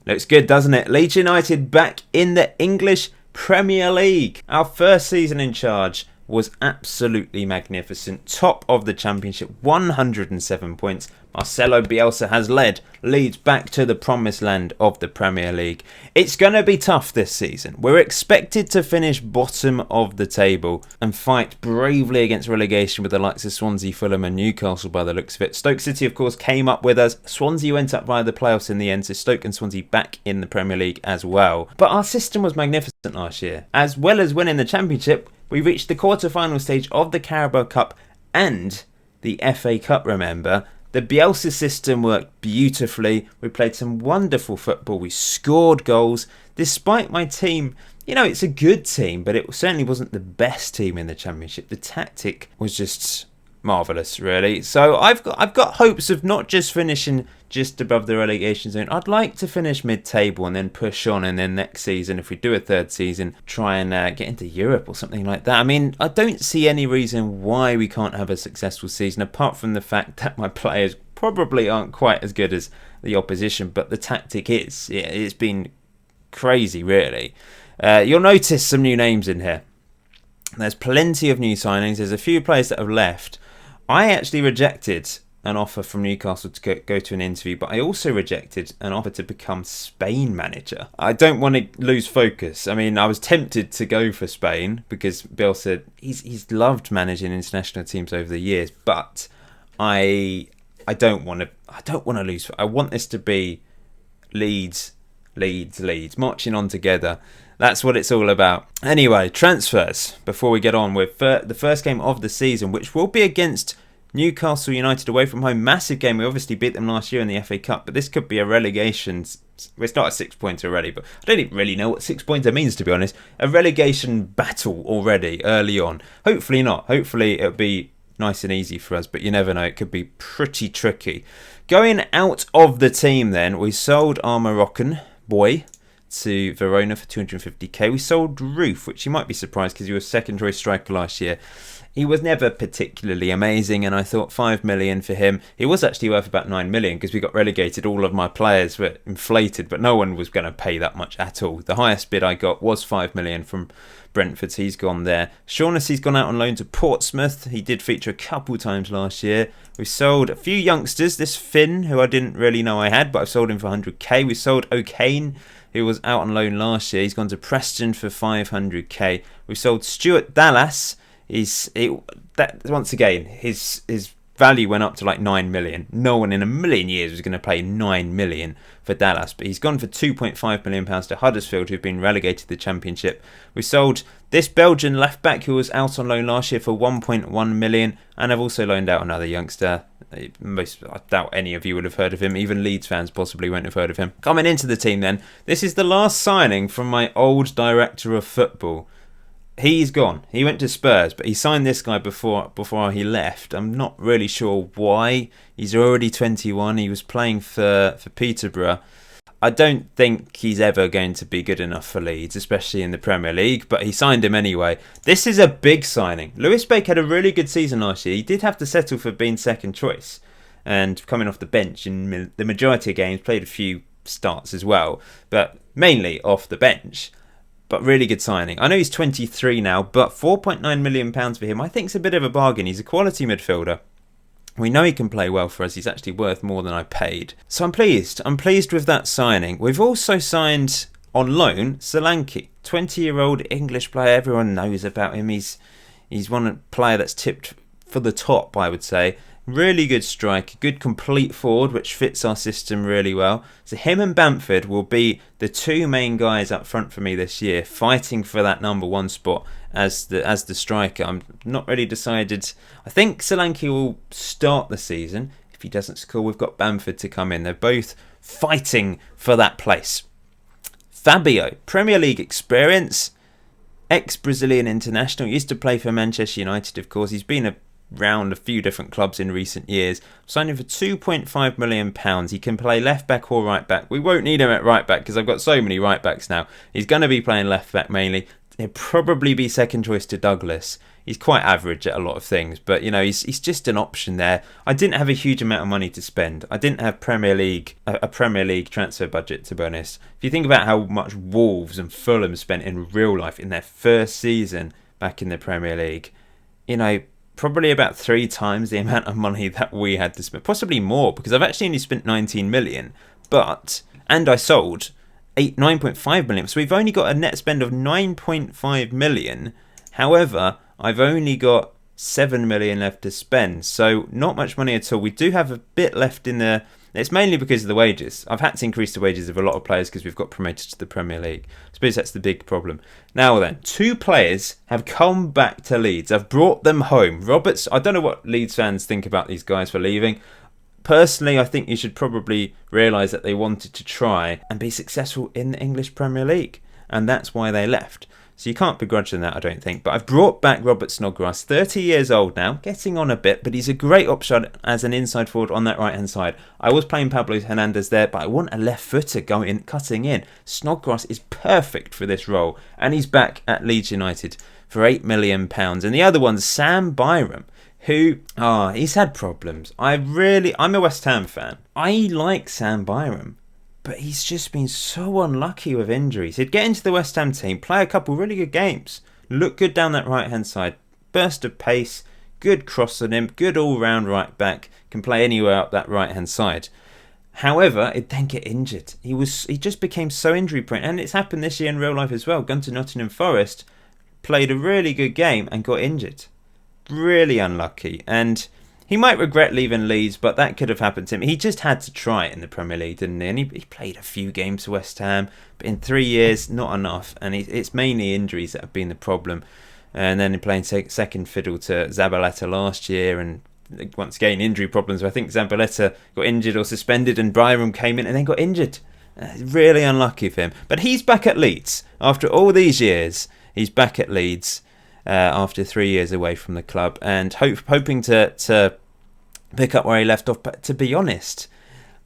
Looks good, doesn't it? Leeds United back in the English Premier League. Our first season in charge was absolutely magnificent. Top of the Championship, 107 points. Marcelo Bielsa has led Leeds back to the promised land of the Premier League. It's going to be tough this season. We're expected to finish bottom of the table and fight bravely against relegation with the likes of Swansea, Fulham and Newcastle by the looks of it. Stoke City, of course, came up with us. Swansea went up via the playoffs in the end, so Stoke and Swansea back in the Premier League as well. But our system was magnificent last year. As well as winning the Championship, we reached the quarter-final stage of the Carabao Cup and the FA Cup, remember. The Bielsa system worked beautifully. We played some wonderful football. We scored goals. Despite my team, it's a good team, but it certainly wasn't the best team in the Championship. The tactic was just marvellous, really. So I've got hopes of not just finishing just above the relegation zone. I'd like to finish mid-table and then push on, and then next season, if we do a third season, try and get into Europe or something like that. I mean, I don't see any reason why we can't have a successful season, apart from the fact that my players probably aren't quite as good as the opposition, but the tactic is. It's been crazy, really. You'll notice some new names in here. There's plenty of new signings. There's a few players that have left. I actually rejected an offer from Newcastle to go to an interview, but I also rejected an offer to become Spain manager. I don't want to lose focus. I mean, I was tempted to go for Spain because Bielsa, he's loved managing international teams over the years, but I don't want to lose. I want this to be Leeds, marching on together. That's what it's all about. Anyway, transfers. Before we get on with the first game of the season, which will be against Newcastle United away from home. Massive game. We obviously beat them last year in the FA Cup, but this could be a relegation. We're not a 6 pointer already, but I don't even really know what 6 pointer means, to be honest. A relegation battle already early on. Hopefully not. Hopefully it'll be nice and easy for us, but you never know. It could be pretty tricky. Going out of the team then, we sold our Moroccan boy to Verona for 250k. We sold Roof, which you might be surprised because he was second choice striker last year. He was never particularly amazing, and I thought 5 million for him. He was actually worth about 9 million because we got relegated. All of my players were inflated, but no one was going to pay that much at all. The highest bid I got was 5 million from Brentford. He's gone there. Shaughnessy's gone out on loan to Portsmouth. He did feature a couple times last year. We sold a few youngsters. This Finn, who I didn't really know I had, but I've sold him for 100k. We sold O'Kane, who was out on loan last year. He's gone to Preston for 500k. We sold Stuart Dallas. Once again, his value went up to like 9 million. No one in a million years was going to pay 9 million for Dallas, but he's gone for 2.5 million pounds to Huddersfield, who've been relegated to the Championship. We sold this Belgian left back who was out on loan last year for 1.1 million, and I've also loaned out another youngster. I doubt any of you would have heard of him. Even Leeds fans possibly won't have heard of him. Coming into the team then, this is the last signing from my old director of football. He's gone. He went to Spurs, but he signed this guy before he left. I'm not really sure why. He's already 21. He was playing for Peterborough. I don't think he's ever going to be good enough for Leeds, especially in the Premier League, but he signed him anyway. This is a big signing. Lewis Bake had a really good season last year. He did have to settle for being second choice and coming off the bench in the majority of games, played a few starts as well, but mainly off the bench. But really good signing. I know he's 23 now, but £4.9 million for him I think is a bit of a bargain. He's a quality midfielder. We know he can play well for us. He's actually worth more than I paid. So I'm pleased. I'm pleased with that signing. We've also signed on loan Solanke, 20-year-old English player. Everyone knows about him. He's one player that's tipped for the top, I would say. Really good striker, good complete forward, which fits our system really well. So him and Bamford will be the two main guys up front for me this year, fighting for that number one spot as the striker. I'm not really decided. I think Solanke will start the season. If he doesn't score, we've got Bamford to come in. They're both fighting for that place. Fabio, Premier League experience, ex-Brazilian international, used to play for Manchester United, of course. He's been around a few different clubs in recent years. Signed him for £2.5 million. He can play left back or right back. We won't need him at right back because I've got so many right backs now. He's going to be playing left back mainly. He'd probably be second choice to Douglas. He's quite average at a lot of things, but he's just an option there. I didn't have a huge amount of money to spend. I didn't have a Premier League transfer budget, to be honest. If you think about how much Wolves and Fulham spent in real life in their first season back in the Premier League, probably about 3 times the amount of money that we had to spend, possibly more, because I've actually only spent 19 million, and I sold 9.5 million, so we've only got a net spend of 9.5 million. However, I've only got 7 million left to spend, so not much money at all. We do have a bit left in there. It's mainly because of the wages. I've had to increase the wages of a lot of players because we've got promoted to the Premier League. I suppose that's the big problem. Now then, 2 players have come back to Leeds. I've brought them home. Roberts, I don't know what Leeds fans think about these guys for leaving. Personally, I think you should probably realise that they wanted to try and be successful in the English Premier League, and that's why they left. So you can't begrudge them that, I don't think. But I've brought back Robert Snodgrass, 30 years old now, getting on a bit, but he's a great option as an inside forward on that right-hand side. I was playing Pablo Hernandez there, but I want a left footer cutting in. Snodgrass is perfect for this role, and he's back at Leeds United for £8 million. And the other one's Sam Byram, who, he's had problems. I'm a West Ham fan. I like Sam Byram, but he's just been so unlucky with injuries. He'd get into the West Ham team, play a couple really good games, look good down that right-hand side, burst of pace, good cross on him, good all-round right back, can play anywhere up that right-hand side. However, he'd then get injured. He just became so injury-prone, and it's happened this year in real life as well. Gone to Nottingham Forest, played a really good game and got injured. Really unlucky, and he might regret leaving Leeds, but that could have happened to him. He just had to try it in the Premier League, didn't he? And he played a few games for West Ham, but in 3 years, not enough. And it's mainly injuries that have been the problem. And then playing second fiddle to Zabaleta last year, and once again, injury problems. I think Zabaleta got injured or suspended, and Byram came in and then got injured. Really unlucky for him. But he's back at Leeds. After all these years, he's back at Leeds. After 3 years away from the club, and hoping to pick up where he left off. But to be honest,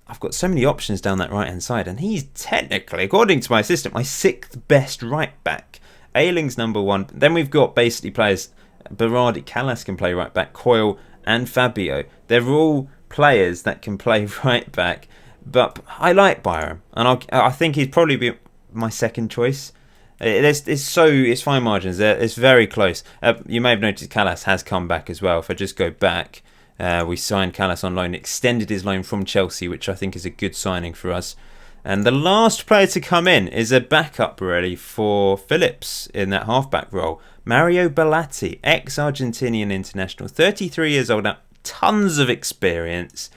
I've got so many options down that right hand side, and he's technically, according to my system, my 6th best right back. Ayling's number 1. Then we've got basically players. Berardi, Callas can play right back, Coyle and Fabio. They're all players that can play right back, but I like Byram, and I think he'd probably be my second choice. It's fine margins. It's very close. You may have noticed Callas has come back as well. If I just go back, we signed Callas on loan, extended his loan from Chelsea, which I think is a good signing for us. And the last player to come in is a backup really for Phillips in that halfback role. Mario Bellotti, ex-Argentinian international, 33 years old now, tons of experience.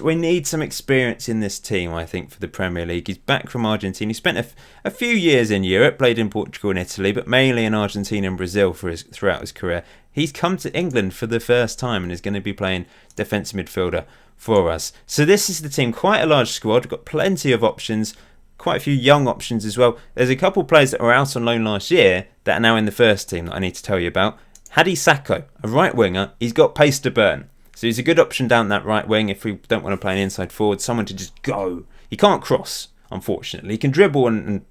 We need some experience in this team, I think, for the Premier League. He's back from Argentina. He spent a few years in Europe, played in Portugal and Italy, but mainly in Argentina and Brazil throughout his career. He's come to England for the first time and is going to be playing defensive midfielder for us. So this is the team. Quite a large squad. Got plenty of options. Quite a few young options as well. There's a couple of players that were out on loan last year that are now in the first team that I need to tell you about. Hadi Sacco, a right winger. He's got pace to burn. So he's a good option down that right wing if we don't want to play an inside forward. Someone to just go. He can't cross, unfortunately. He can dribble and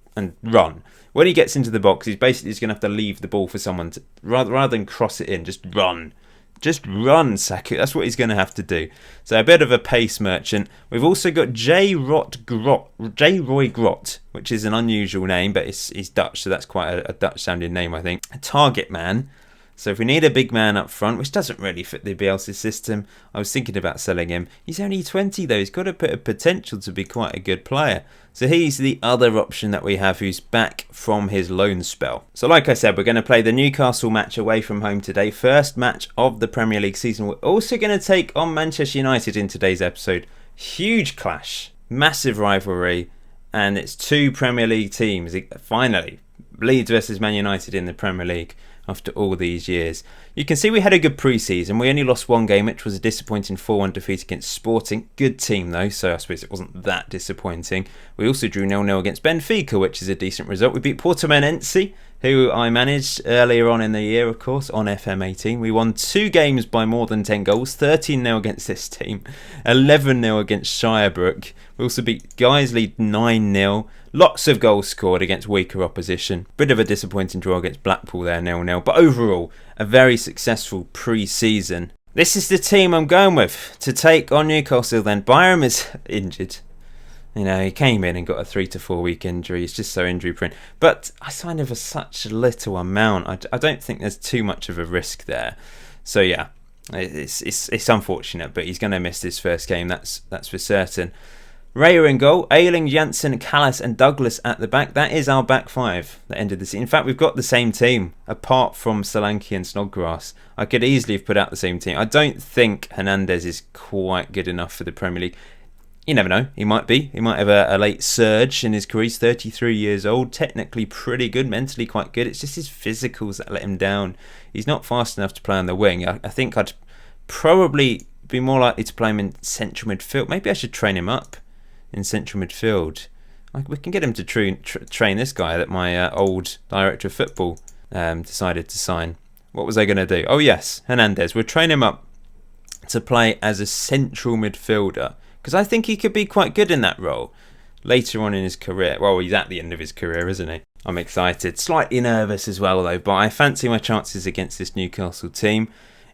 run. When he gets into the box, he's basically just going to have to leave the ball for someone to, rather than cross it in, just run. Just run, Sacco. That's what he's going to have to do. So a bit of a pace merchant. We've also got J. Roy Grot, which is an unusual name, but he's Dutch, so that's quite a Dutch-sounding name, I think. A target man. So if we need a big man up front, which doesn't really fit the Bielsa system, I was thinking about selling him. He's only 20 though. He's got a bit of potential to be quite a good player. So he's the other option that we have who's back from his loan spell. So like I said, we're going to play the Newcastle match away from home today. First match of the Premier League season. We're also going to take on Manchester United in today's episode. Huge clash. Massive rivalry. And it's 2 Premier League teams. Finally, Leeds versus Man United in the Premier League. After all these years. You can see we had a good pre-season. We only lost 1 game, which was a disappointing 4-1 defeat against Sporting. Good team though, so I suppose it wasn't that disappointing. We also drew 0-0 against Benfica, which is a decent result. We beat Portimonense who I managed earlier on in the year, of course, on FM18. We won 2 games by more than 10 goals, 13-0 against this team, 11-0 against Shirebrook. We also beat Guiseley 9-0. Lots of goals scored against weaker opposition. Bit of a disappointing draw against Blackpool there, 0-0. But overall, a very successful pre-season. This is the team I'm going with to take on Newcastle then. Byram is injured. You know, he came in and got a 3 to 4 week injury. He's just so injury prone. But I signed him for such a little amount. I don't think there's too much of a risk there. So yeah, it's unfortunate, but he's going to miss this first game. That's for certain. Raya in goal, Ayling, Janssen, Callas and Douglas at the back. That is our back 5 that ended the season. In fact, we've got the same team, apart from Solanke and Snodgrass. I could easily have put out the same team. I don't think Hernandez is quite good enough for the Premier League. You never know, he might be. He might have a late surge in his career. He's 33 years old, technically pretty good, mentally quite good. It's just his physicals that let him down. He's not fast enough to play on the wing. I think I'd probably be more likely to play him in central midfield. Maybe I should train him up in central midfield. We can get him to train this guy that my old director of football decided to sign. What was I going to do? Oh yes, Hernandez. We'll train him up to play as a central midfielder, because I think he could be quite good in that role later on in his career. Well, he's at the end of his career, isn't he? I'm excited. Slightly nervous as well, though, but I fancy my chances against this Newcastle team.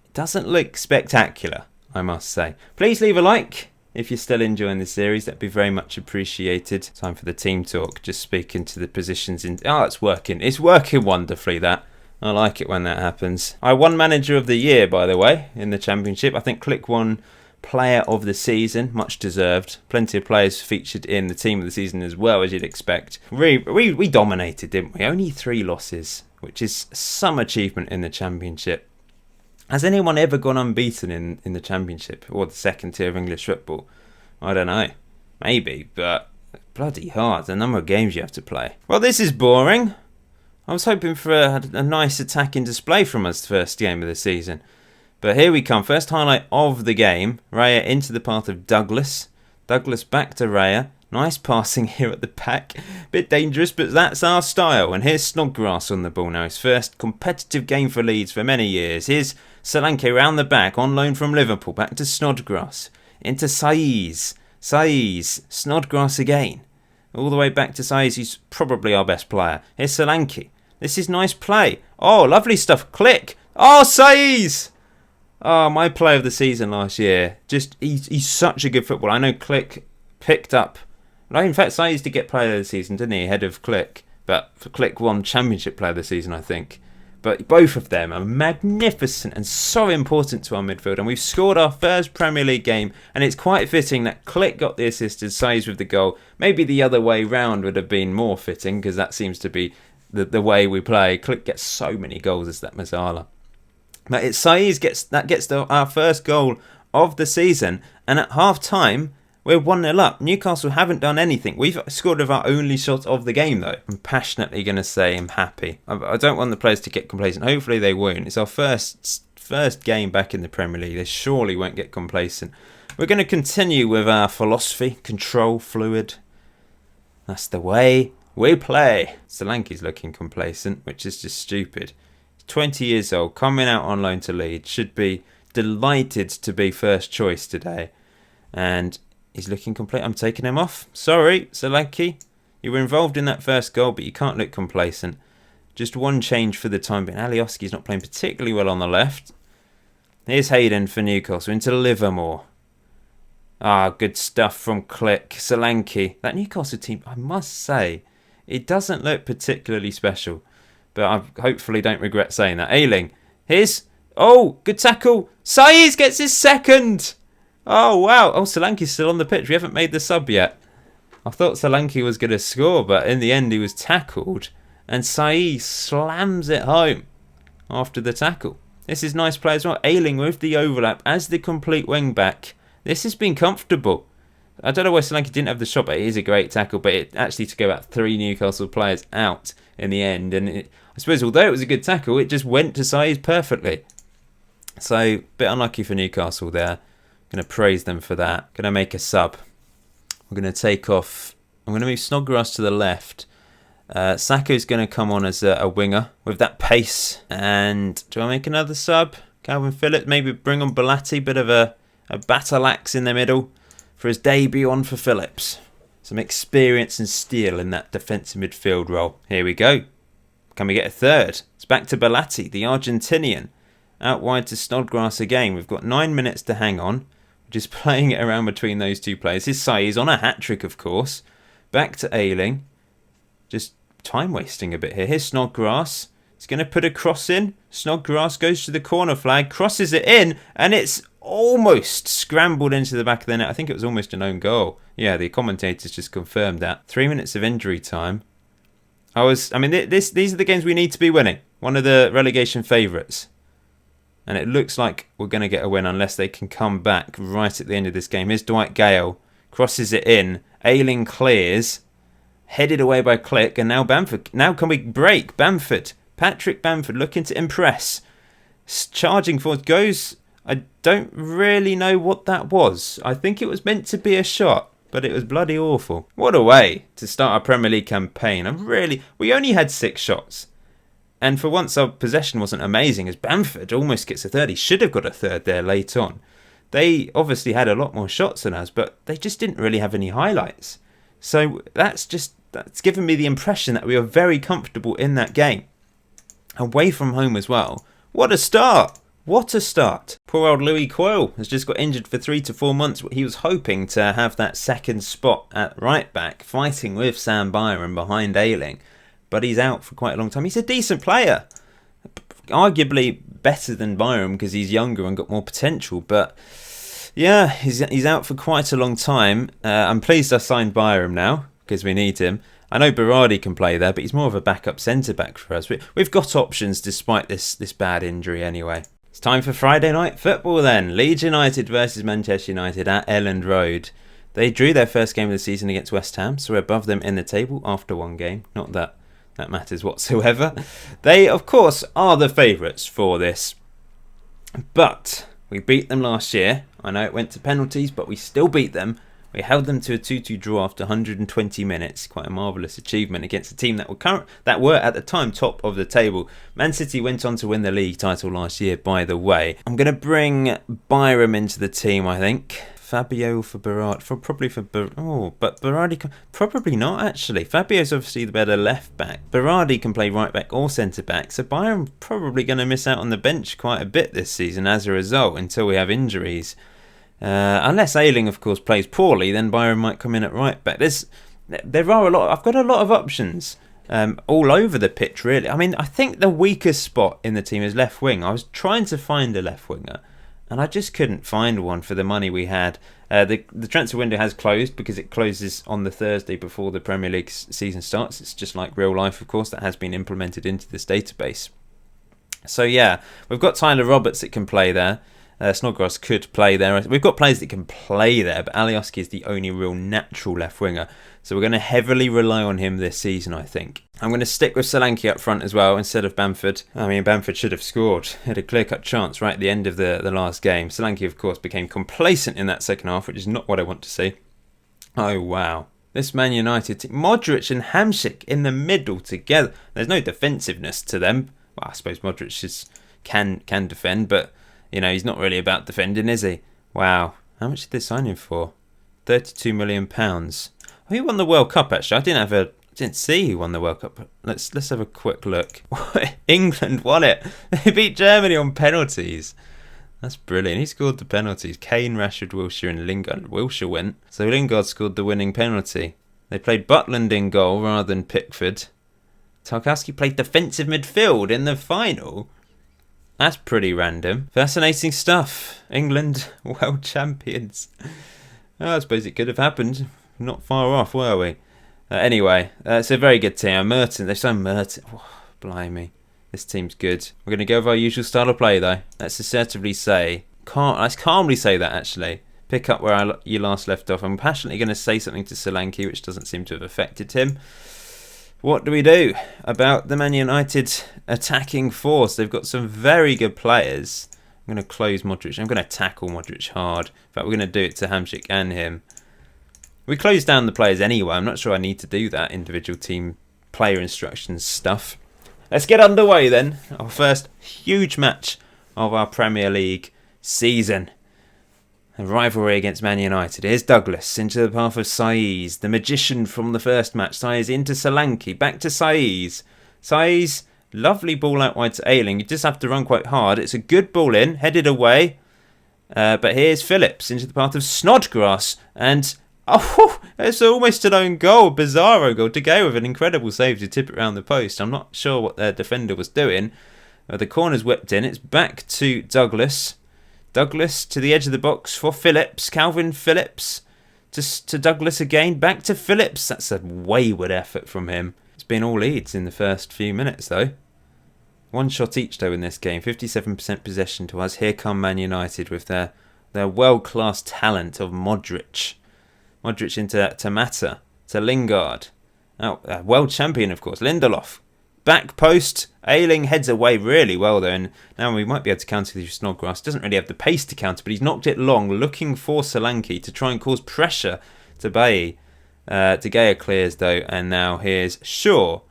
It doesn't look spectacular, I must say. Please leave a like if you're still enjoying the series. That'd be very much appreciated. Time for the team talk. Just speaking to the positions in... Oh, it's working. It's working wonderfully, that. I like it when that happens. I won Manager of the Year, by the way, in the Championship. I think Click won Player of the Season, much deserved. Plenty of players featured in the Team of the Season as well, as you'd expect. We dominated, didn't we? Only 3 losses, which is some achievement in the Championship. Has anyone ever gone unbeaten in the Championship or the second tier of English football? I don't know. Maybe, but bloody hard. The number of games you have to play. Well, this is boring. I was hoping for a nice attacking display from us first game of the season. But here we come. First highlight of the game. Raya into the path of Douglas. Douglas back to Raya. Nice passing here at the back. Bit dangerous, but that's our style. And here's Snodgrass on the ball now. His first competitive game for Leeds for many years. Here's Solanke round the back on loan from Liverpool. Back to Snodgrass. Into Saiz. Snodgrass again. All the way back to Saiz. He's probably our best player. Here's Solanke. This is nice play. Oh, lovely stuff. Click. Oh, Saiz! Oh, my player of the season last year. Just, he's such a good footballer. I know Click picked up... No, in fact, Saiz did get player of the season, didn't he? Ahead of Click. But Click won Championship player of the season, I think. But both of them are magnificent and so important to our midfield. And we've scored our first Premier League game. And it's quite fitting that Click got the assist and Saiz with the goal. Maybe the other way round would have been more fitting, because that seems to be the way we play. Click gets so many goals as that Mazzala. But it's Saiz gets our first goal of the season. And at half-time, we're 1-0 up. Newcastle haven't done anything. We've scored with our only shot of the game, though. I'm passionately going to say I'm happy. I don't want the players to get complacent. Hopefully they won't. It's our first game back in the Premier League. They surely won't get complacent. We're going to continue with our philosophy. Control, fluid. That's the way we play. Solanke's looking complacent, which is just stupid. He's 20 years old, coming out on loan to Leeds. Should be delighted to be first choice today. And... he's looking complete. I'm taking him off. Sorry, Solanke. You were involved in that first goal, but you can't look complacent. Just one change for the time being. Alioski's not playing particularly well on the left. Here's Hayden for Newcastle into Livermore. Ah, good stuff from Click. Solanke. That Newcastle team, I must say, it doesn't look particularly special. But I hopefully don't regret saying that. Ayling. Here's... oh, good tackle. Saiz gets his second. Oh, wow. Oh, Solanke's still on the pitch. We haven't made the sub yet. I thought Solanke was going to score, but in the end he was tackled. And Saiz slams it home after the tackle. This is nice play as well. Ayling with the overlap as the complete wing back. This has been comfortable. I don't know why Solanke didn't have the shot, but it is a great tackle. But it actually took about 3 Newcastle players out in the end. And I suppose although it was a good tackle, it just went to Saiz perfectly. So, a bit unlucky for Newcastle there. Going to praise them for that. Going to make a sub. We're going to take off... I'm going to move Snodgrass to the left. Saka's going to come on as a winger with that pace. And do I make another sub? Calvin Phillips, maybe bring on Belatti, bit of a battle axe in the middle for his debut on for Phillips. Some experience and steel in that defensive midfield role. Here we go. Can we get a third? It's back to Belatti, the Argentinian. Out wide to Snodgrass again. We've got 9 minutes to hang on. Just playing it around between those two players. His side is on a hat-trick, of course. Back to Ayling. Just time wasting a bit here. Here's Snodgrass. He's going to put a cross in. Snodgrass goes to the corner flag, crosses it in, and it's almost scrambled into the back of the net. I think it was almost an own goal. Yeah, the commentators just confirmed that. 3 minutes of injury time. These are the games we need to be winning. One of the relegation favourites. And it looks like we're going to get a win unless they can come back right at the end of this game. Here's Dwight Gale. Crosses it in. Ayling clears. Headed away by Click. And now Bamford. Now can we break? Bamford. Patrick Bamford looking to impress. Charging forward. Goes. I don't really know what that was. I think it was meant to be a shot. But it was bloody awful. What a way to start our Premier League campaign. We only had 6 shots. And for once our possession wasn't amazing as Bamford almost gets a third. He should have got a third there late on. They obviously had a lot more shots than us, but they just didn't really have any highlights. So that's given me the impression that we were very comfortable in that game. Away from home as well. What a start! What a start. Poor old Louis Coyle has just got injured for 3 to 4 months. He was hoping to have that second spot at right back, fighting with Sam Byram behind Ayling. But he's out for quite a long time. He's a decent player. Arguably better than Byram because he's younger and got more potential. But yeah, he's out for quite a long time. I'm pleased I signed Byram now because we need him. I know Berardi can play there, but he's more of a backup centre-back for us. We've got options despite this bad injury anyway. It's time for Friday night football then. Leeds United versus Manchester United at Elland Road. They drew their first game of the season against West Ham, so we're above them in the table after one game. Not that matters whatsoever. They, of course, are the favourites for this. But we beat them last year. I know it went to penalties, but we still beat them. We held them to a 2-2 draw after 120 minutes. Quite a marvellous achievement against a team that were at the time top of the table. Man City went on to win the league title last year, by the way. I'm going to bring Byram into the team, I think. Fabio for Berardi. But Berardi probably not actually. Fabio's obviously the better left back. Berardi can play right back or centre back. So Byram probably going to miss out on the bench quite a bit this season as a result until we have injuries. Unless Ayling, of course, plays poorly, then Byram might come in at right back. There are a lot. I've got a lot of options all over the pitch, really. I mean, I think the weakest spot in the team is left wing. I was trying to find a left winger, and I just couldn't find one for the money we had. The transfer window has closed because it closes on the Thursday before the Premier League season starts. It's just like real life, of course, that has been implemented into this database. So yeah, we've got Tyler Roberts that can play there. Snodgrass could play there. We've got players that can play there, but Alioski is the only real natural left winger. So we're going to heavily rely on him this season, I think. I'm going to stick with Solanke up front as well instead of Bamford. I mean, Bamford should have scored. He had a clear-cut chance right at the end of the last game. Solanke, of course, became complacent in that second half, which is not what I want to see. Oh, wow. This Man United team, Modric and Hamsik in the middle together. There's no defensiveness to them. Well, I suppose Modric can defend, but you know, he's not really about defending, is he? Wow. How much did they sign him for? £32 million. Oh, he won the World Cup, actually. I didn't see who won the World Cup. Let's have a quick look. England won it. They beat Germany on penalties. That's brilliant. He scored the penalties. Kane, Rashford, Wilshere and Lingard. Wilshere went. So Lingard scored the winning penalty. They played Butland in goal rather than Pickford. Tarkowski played defensive midfield in the final. That's pretty random. Fascinating stuff. England, world champions. I suppose it could have happened. Not far off, were we? Anyway, it's a very good team. Merton, they've signed Merton. Oh, blimey. This team's good. We're going to go with our usual style of play, though. Let's assertively say... Let's calmly say that, actually. Pick up where you last left off. I'm passionately going to say something to Solanke, which doesn't seem to have affected him. What do we do about the Man United attacking force? They've got some very good players. I'm going to close Modric. I'm going to tackle Modric hard. In fact, we're going to do it to Hamsik and him. We close down the players anyway. I'm not sure I need to do that individual team player instructions stuff. Let's get underway then. Our first huge match of our Premier League season. A rivalry against Man United. Here's Douglas into the path of Saiz, the magician from the first match. Saiz into Solanke, back to Saiz. Saiz, lovely ball out wide to Ayling. You just have to run quite hard. It's a good ball in, headed away. But here's Phillips into the path of Snodgrass. And, it's almost an own goal. Bizarro goal. De Gea with an incredible save to tip it around the post. I'm not sure what their defender was doing. The corner's whipped in. It's back to Douglas. Douglas to the edge of the box for Phillips. Calvin Phillips to Douglas again. Back to Phillips. That's a wayward effort from him. It's been all Leeds in the first few minutes though. One shot each though in this game. 57% possession to us. Here come Man United with their world-class talent of Modric. Modric into Mata. To Lingard. World champion of course. Lindelof. Back post. Ayling heads away really well though. And now we might be able to counter through Snodgrass. Doesn't really have the pace to counter. But he's knocked it long. Looking for Solanke to try and cause pressure to Bailly. De Gea clears though. And now here's Shaw.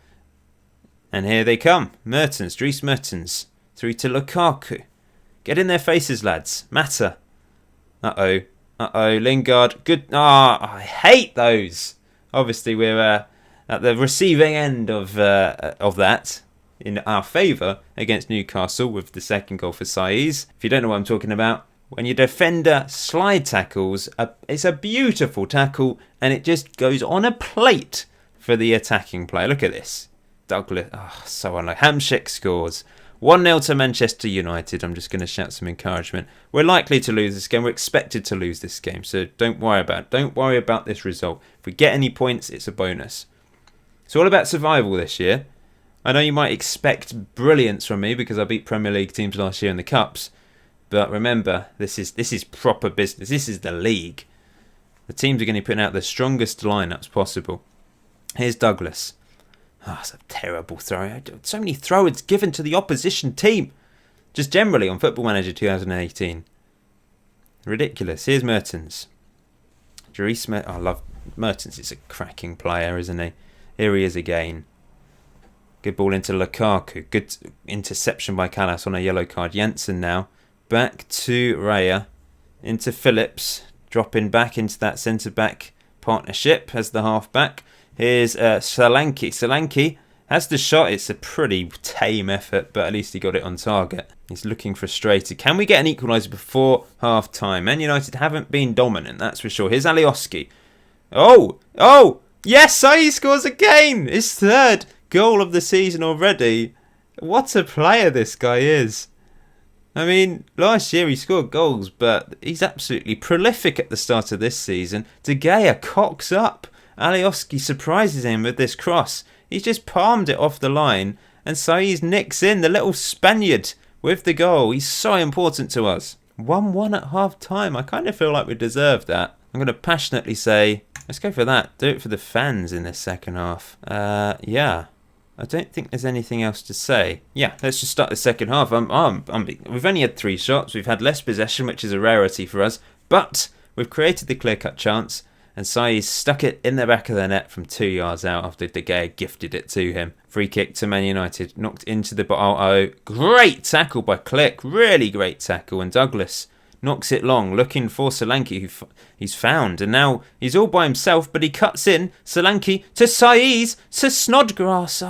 And here they come. Mertens, Dries Mertens. Through to Lukaku. Get in their faces, lads. Mata. Uh-oh. Lingard. Good. I hate those. Obviously, we're at the receiving end of that in our favour against Newcastle with the second goal for Saiz. If you don't know what I'm talking about, when your defender slide tackles, it's a beautiful tackle and it just goes on a plate for the attacking player. Look at this. Douglas, so unlucky. Hamsik scores. 1-0 to Manchester United. I'm just going to shout some encouragement. We're likely to lose this game. We're expected to lose this game. So don't worry about this result. If we get any points, it's a bonus. It's all about survival this year. I know you might expect brilliance from me because I beat Premier League teams last year in the Cups. But remember, this is proper business. This is the league. The teams are going to be putting out the strongest lineups possible. Here's Douglas. It's a terrible throw. So many throw-ins given to the opposition team. Just generally on Football Manager 2018. Ridiculous. Here's Mertens. I love Mertens. He's a cracking player, isn't he? Here he is again. Good ball into Lukaku. Good interception by Callas on a yellow card. Janssen now. Back to Raya. Into Phillips. Dropping back into that centre-back partnership as the half-back. Here's Solanke. Solanke has the shot. It's a pretty tame effort, but at least he got it on target. He's looking frustrated. Can we get an equaliser before half-time? Man United haven't been dominant, that's for sure. Here's Alioski. Oh! Yes, Saiz scores again! His third goal of the season already. What a player this guy is. I mean, last year he scored goals, but he's absolutely prolific at the start of this season. De Gea cocks up. Alioski surprises him with this cross. He's just palmed it off the line. And Saiz nicks in the little Spaniard with the goal. He's so important to us. 1-1 at half-time. I kind of feel like we deserve that. I'm going to passionately say, let's go for that. Do it for the fans in this second half. Yeah. I don't think there's anything else to say. Yeah, let's just start the second half. We've only had 3 shots. We've had less possession, which is a rarity for us. But we've created the clear-cut chance. And Saiz stuck it in the back of the net from 2 yards out after De Gea gifted it to him. Free kick to Man United. Knocked into the... great tackle by Click. Really great tackle. And Douglas knocks it long, looking for Solanke, who he's found. And now he's all by himself, but he cuts in. Solanke to Saiz, to Snodgrass.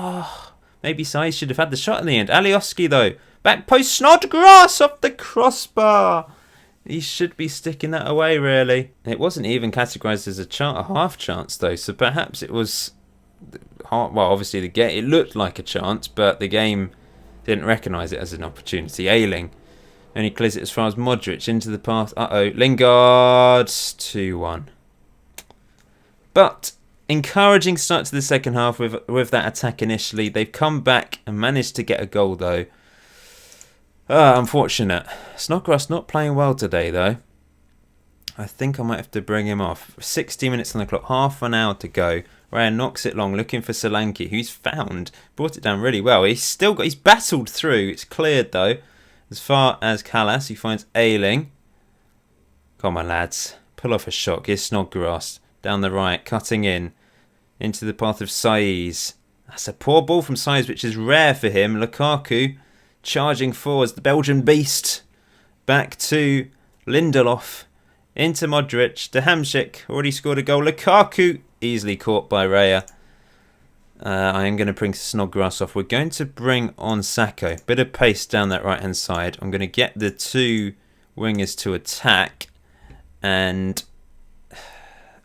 Maybe Saiz should have had the shot in the end. Alioski, though. Back post, Snodgrass off the crossbar. He should be sticking that away, really. It wasn't even categorised as a half chance, though, so perhaps it was... Well, obviously, it looked like a chance, but the game didn't recognise it as an opportunity. Ayling only clears it as far as Modric into the path. Lingard 2-1. But encouraging start to the second half with that attack initially. They've come back and managed to get a goal, though. Unfortunate. Snodgrass not playing well today, though. I think I might have to bring him off. 60 minutes on the clock, half an hour to go. Ryan knocks it long, looking for Solanke, who's found. Brought it down really well. He's battled through. It's cleared, though. As far as Callas, he finds Ayling. Come on, lads. Pull off a shot. Here's Snodgrass. Down the right, cutting in. Into the path of Saiz. That's a poor ball from Size, which is rare for him. Lukaku charging forwards, the Belgian beast. Back to Lindelof. Into Modric. De Hamsik already scored a goal. Lukaku easily caught by Raya. I am going to bring Snodgrass off. We're going to bring on Sacco. Bit of pace down that right-hand side. I'm going to get the two wingers to attack. And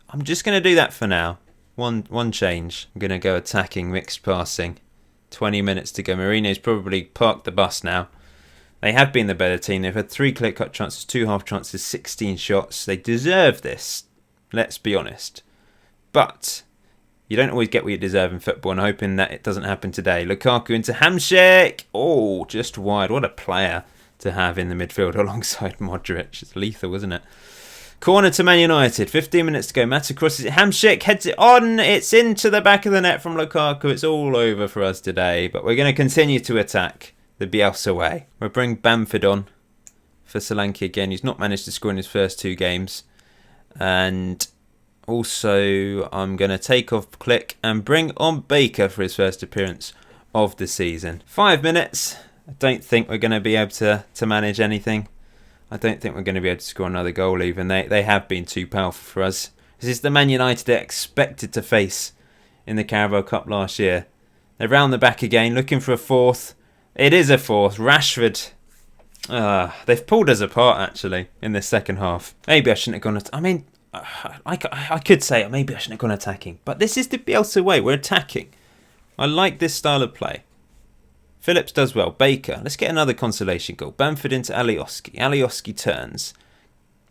I'm just going to do that for now. One change. I'm going to go attacking, mixed passing. 20 minutes to go. Mourinho's probably parked the bus now. They have been the better team. They've had 3 clear-cut chances, 2 half chances, 16 shots. They deserve this. Let's be honest. But you don't always get what you deserve in football, and hoping that it doesn't happen today. Lukaku into Hamsik. Oh, just wide. What a player to have in the midfield alongside Modric. It's lethal, isn't it? Corner to Man United. 15 minutes to go. Mata crosses it. Hamsik heads it on. It's into the back of the net from Lukaku. It's all over for us today. But we're going to continue to attack the Bielsa way. We'll bring Bamford on for Solanke again. He's not managed to score in his first 2 games. And also, I'm going to take off Click and bring on Baker for his first appearance of the season. 5 minutes. I don't think we're going to be able to manage anything. I don't think we're going to be able to score another goal even. They have been too powerful for us. This is the Man United they're expected to face in the Carabao Cup last year. They're round the back again, looking for a 4th. It is a 4th. Rashford. They've pulled us apart, actually, in the second half. Maybe I shouldn't have gone... I could say maybe I shouldn't have gone attacking. But this is the Bielsa way. We're attacking. I like this style of play. Phillips does well. Baker. Let's get another consolation goal. Bamford into Alioski. Alioski turns.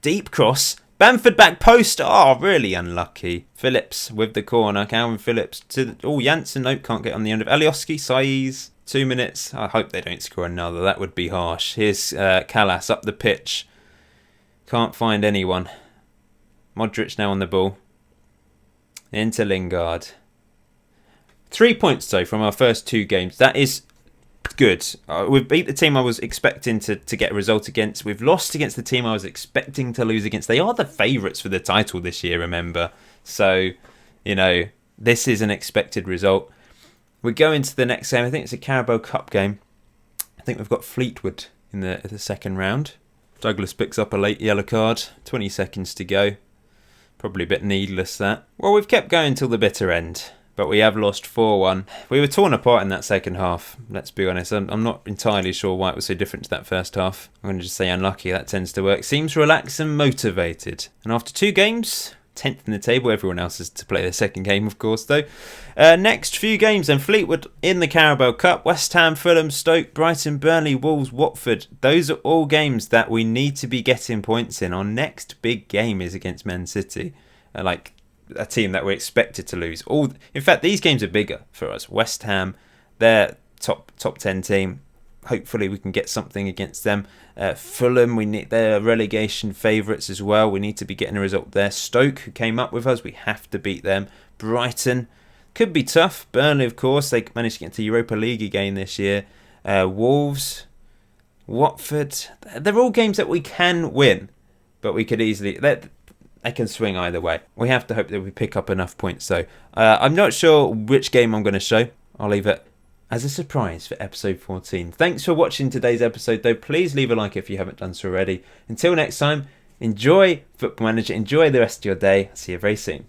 Deep cross. Bamford back post. Oh, really unlucky. Phillips with the corner. Calvin Phillips to... Janssen. Nope, can't get on the end of Alioski. Saiz. 2 minutes. I hope they don't score another. That would be harsh. Here's Callas up the pitch. Can't find anyone. Modric now on the ball. Into Lingard. 3 points, though, from our first 2 games. That is good. We've beat the team I was expecting to get a result against. We've lost against the team I was expecting to lose against. They are the favourites for the title this year, remember. So, this is an expected result. We go into the next game. I think it's a Carabao Cup game. I think we've got Fleetwood in the second round. Douglas picks up a late yellow card. 20 seconds to go. Probably a bit needless, that. Well, we've kept going till the bitter end. But we have lost 4-1. We were torn apart in that second half, let's be honest. I'm not entirely sure why it was so different to that first half. I'm going to just say unlucky. That tends to work. Seems relaxed and motivated. And after 2 games... 10th in the table. Everyone else has to play their second game, of course, though. Next few games then. Fleetwood in the Carabao Cup. West Ham, Fulham, Stoke, Brighton, Burnley, Wolves, Watford. Those are all games that we need to be getting points in. Our next big game is against Man City. Like a team that we're expected to lose. In fact, these games are bigger for us. West Ham, they're top 10 team. Hopefully we can get something against them. Fulham, they're relegation favourites as well. We need to be getting a result there. Stoke, who came up with us, we have to beat them. Brighton, could be tough. Burnley, of course, they managed to get into Europa League again this year. Wolves, Watford, they're all games that we can win. But we could easily... They can swing either way. We have to hope that we pick up enough points, though. I'm not sure which game I'm going to show. I'll leave it as a surprise for episode 14. Thanks for watching today's episode, though. Please leave a like if you haven't done so already. Until next time, enjoy Football Manager. Enjoy the rest of your day. See you very soon.